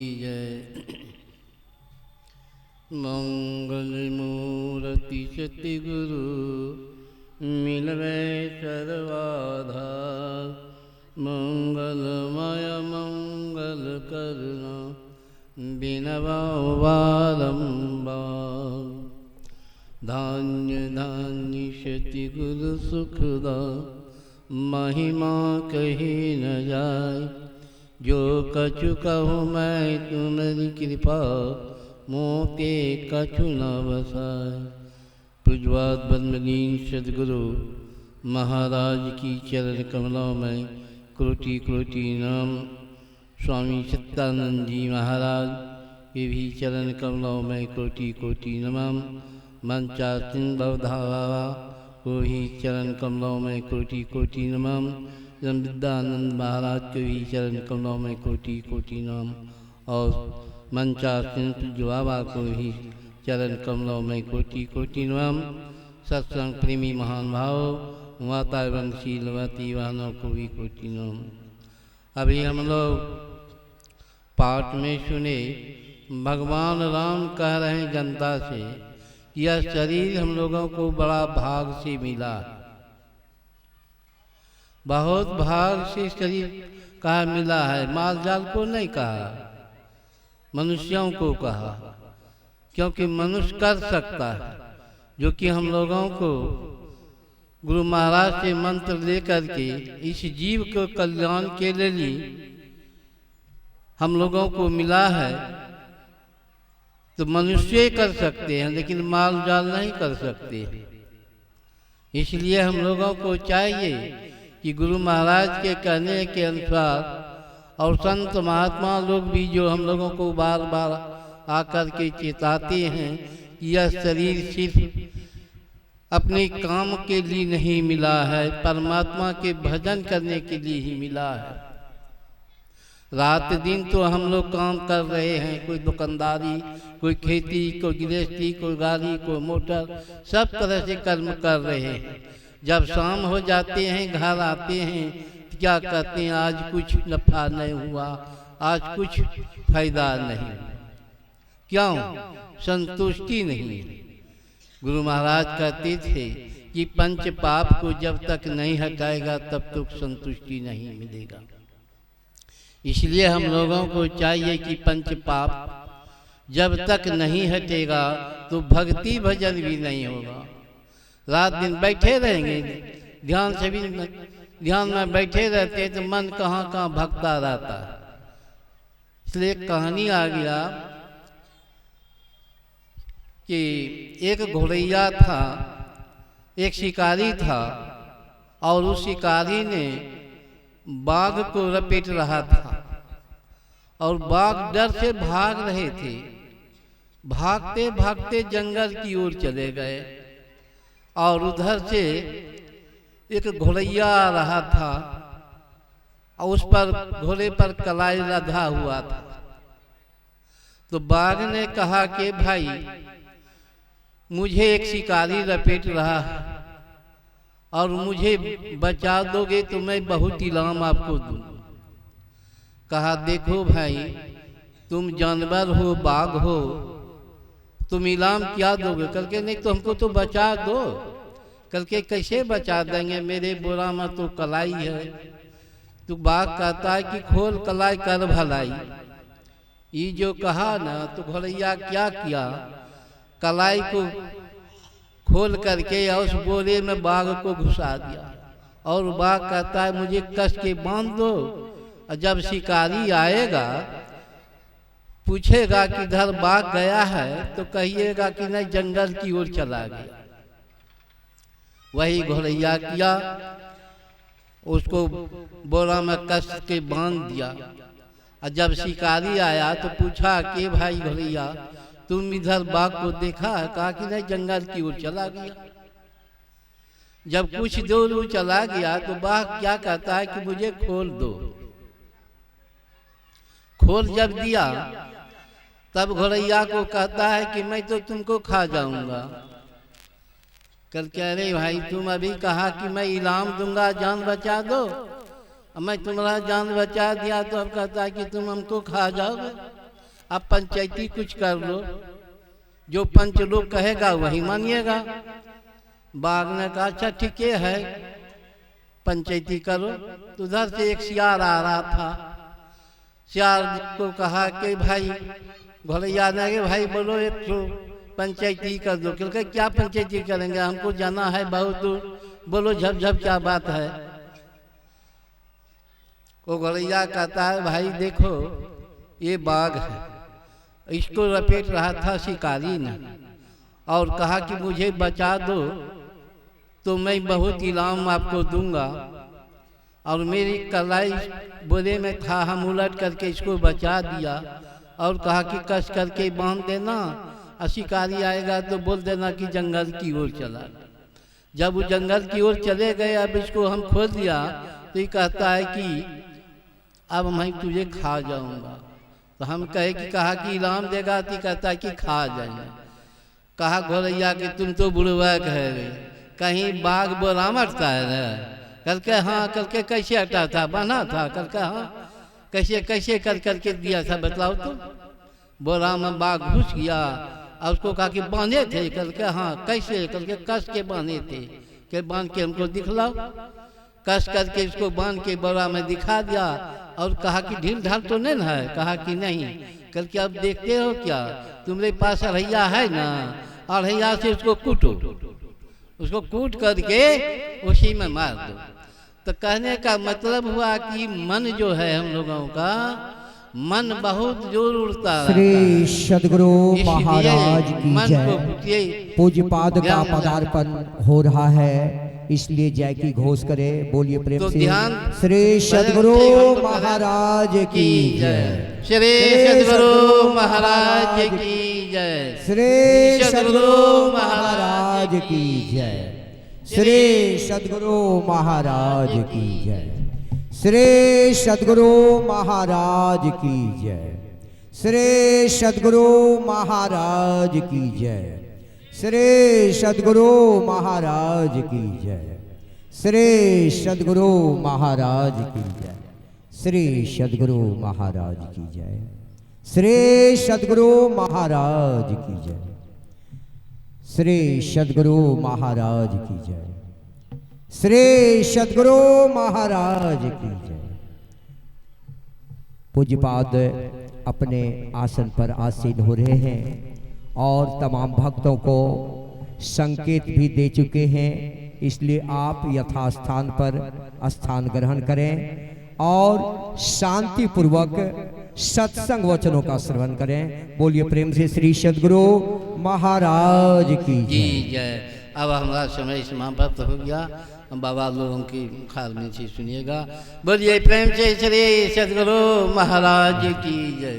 जय मंगल मूर्ति सति गुरु मिलवे सर्वाधार मंगलमय मंगल करना बिनवा बारंबार धान्य धान्य सति गुरु सुखदा महिमा कही न जाए। जो कछु कहूँ मैं तुम्हारी कृपा मोते कछु न बसाए। पूज्यपाद ब्रह्मलीन सद्गुरु महाराज की चरण कमलों में कोटि कोटि नाम। स्वामी सत्यानंद जी महाराज के भी चरण कमलों में कोटि कोटि नमः। मंचासीन भवधावा को भी चरण कमलों में कोटि कोटि नमः। विद्यानंद महाराज के भी चरण कमलों में कोटि कोटि नाम। और मंचासीन पूज्य बाबा को भी चरण कमलों में कोटि कोटि नाम। सत्संग प्रेमी महान भाव माता एवं शीलवती वाहनों को भी कोटि नाम। अभी हम लोग पाठ में सुने भगवान राम कह रहे हैं जनता से कि यह शरीर हम लोगों को बड़ा भाग से मिला, बहुत भाग से शरीर कहा मिला है। माल जाल को नहीं कहा, मनुष्यों को कहा, क्योंकि मनुष्य कर सकता है जो कि हम लोगों को गुरु महाराज से मंत्र लेकर के इस जीव को कल्याण के लिए हम लोगों को मिला है। तो मनुष्य कर सकते हैं लेकिन माल जाल नहीं कर सकते। इसलिए हम लोगों को चाहिए कि गुरु महाराज के कहने के अनुसार और संत महात्मा लोग भी जो हम लोगों को बार बार आकर के चेताते हैं कि यह शरीर सिर्फ अपने काम के लिए नहीं मिला है, परमात्मा के भजन करने के लिए ही मिला है। रात दिन तो हम लोग काम कर रहे हैं, कोई दुकानदारी, कोई खेती, कोई गृहस्थी, कोई गाड़ी, कोई मोटर, सब तरह से कर्म कर रहे हैं। जब शाम हो जाते हैं घर आते हैं तो क्या कहते हैं, आज कुछ नफा नहीं हुआ, आज कुछ फायदा नहीं। क्यों? संतुष्टि नहीं। गुरु महाराज कहते थे कि पंच पाप को जब तक नहीं हटाएगा तब तक संतुष्टि नहीं मिलेगा। इसलिए हम लोगों को चाहिए कि पंच पाप जब तक नहीं हटेगा तो भक्ति भजन भी नहीं होगा। रात दिन बैठे रहेंगे, ध्यान से भी ध्यान में बैठे रहते तो मन कहाँ कहाँ भगता रहता है। इसलिए कहानी आ गया कि एक घोड़ैया था, एक शिकारी था, और उस शिकारी ने बाघ को लपेट रहा था और बाघ डर से भाग रहे थे। भागते भागते जंगल की ओर चले गए और उधर से एक घोड़ैया आ रहा था और उस पर घोड़े पर कलाई लदा हुआ था। तो बाघ ने कहा कि भाई मुझे एक शिकारी लपेट रहा है और मुझे बचा दोगे तो मैं बहुत इनाम आपको दूंगा। कहा देखो भाई तुम जानवर हो, बाघ हो, तुम इनाम क्या दोगे? करके नहीं तो हमको तो बचा दो। करके कैसे बचा देंगे, मेरे बोरा में तो कलाई है। तो बाघ कहता है कि खोल कलाई कर भलाई। ये जो कहा ना तो घोड़ैया क्या किया, कलाई को खोल करके उस बोरे में बाघ को घुसा दिया और बाघ कहता है मुझे कस के बांध दो, और जब शिकारी आएगा पूछेगा कि इधर बाघ गया है तो कहिएगा कि नहीं जंगल की ओर चला गया। वही घोड़ैया किया, उसको बोरा में कस के बांध दिया। और जब शिकारी आया तो पूछा कि भाई घोड़ैया तुम इधर बाघ को देखा है? कहा कि नहीं जंगल की ओर चला गया। जब कुछ दूर चला गया तो बाघ क्या कहता है कि मुझे खोल दो। खोल जब दिया तब घोड़ैया को कहता है कि मैं तो तुमको खा जाऊंगा। कल कह रहे भाई तुम अभी कहा कि मैं इनाम दूंगा, जान बचा दो, मैं तुम्हारा जान बचा दिया तो अब कहता है कि तुम हमको खा जाओगे। आप पंचायती कुछ कर लो, जो पंच लोग कहेगा वही मानिएगा। बाघ ने कहा अच्छा ठीक है, पंचायती करो। तो उधर से एक सियार आ रहा था। सियार को कहा कि भाई, घोड़ैया ने कि भाई बोलो एक तो पंचायती कर दो। क्योंकि क्या पंचायती करेंगे, हमको जाना है बहुत दूर, बोलो झपझप क्या बात है। वो घोड़ैया कहता है भाई देखो ये बाघ है, इसको लपेट रहा था शिकारी ने और कहा कि मुझे बचा दो तो मैं बहुत इनाम आपको दूंगा। और मेरी कलाई बोरे में था, हम उलट करके इसको बचा दिया और कहा कि कस करके बांध देना, और शिकारी आएगा तो बोल देना कि जंगल की ओर चला। जब वो जंगल की ओर चले गए, अब इसको हम खोल दिया तो ये कहता है कि अब मैं तुझे खा जाऊंगा। तो हम कहे कि कहा कि इनाम देगा, तो कहता है कि खा जाएंगे। कहा घोड़ैया कि तुम तो बुड़बक है, कहीं बाघ बोरा मरता है ना। कल के हाँ, कल के कैसे हटा था, बना था, कल के हाँ कैसे कैसे कर करके दिया था बताओ तो। बोरा में बाघ घुस गया और उसको कहा कि बांधे थे, कल के हाँ कैसे, कल के कस के बांधे थे, कि बांध के हमको दिखलाओ। कस करके इसको बांध के बोरा में दिखा दिया और कहा कि ढील ढाल तो नहीं है। कहा कि नहीं। कल के अब देखते हो क्या, तुम्हारे पास अढ़ैया है ना, अढ़ैया से उसको कूटो, उसको कूट करके उसी में मार दो। तो कहने का मतलब हुआ कि मन जो है हम लोगों का, मन बहुत जोर उड़ता है। श्री सद्गुरु महाराज की जय। पूज्यपाद का पदार्पण हो रहा है, इसलिए जय की घोष करे, बोलिए प्रेम तो से। ध्यान श्री सद्गुरु महाराज की जय। श्री सद्गुरु महाराज की जय। श्री सद्गुरु महाराज की जय। श्री सद्गुरु महाराज की जय। श्री सद्गुरु महाराज की जय। श्री सद्गुरु महाराज की जय। श्री सद्गुरु महाराज की जय। श्री सद्गुरु महाराज की जय। श्री सद्गुरु महाराज की जय। श्री सद्गुरु महाराज की जय। श्री सद्गुरु महाराज की जय। श्री सद्गुरु महाराज की जय। पूज्यपाद अपने आसन पर आसीन हो रहे हैं और तमाम भक्तों को संकेत भी दे चुके हैं, इसलिए आप यथास्थान पर स्थान ग्रहण करें और शांति पूर्वक सत्संग वचनों का श्रवण करें। बोलिए प्रेम से श्री सद्गुरु महाराज की जय। अब हमारा समय समाप्त हो गया, बाबा लोगों की खाल में से सुनिएगा। बोलिए प्रेम से श्री सद्गुरु महाराज की जय।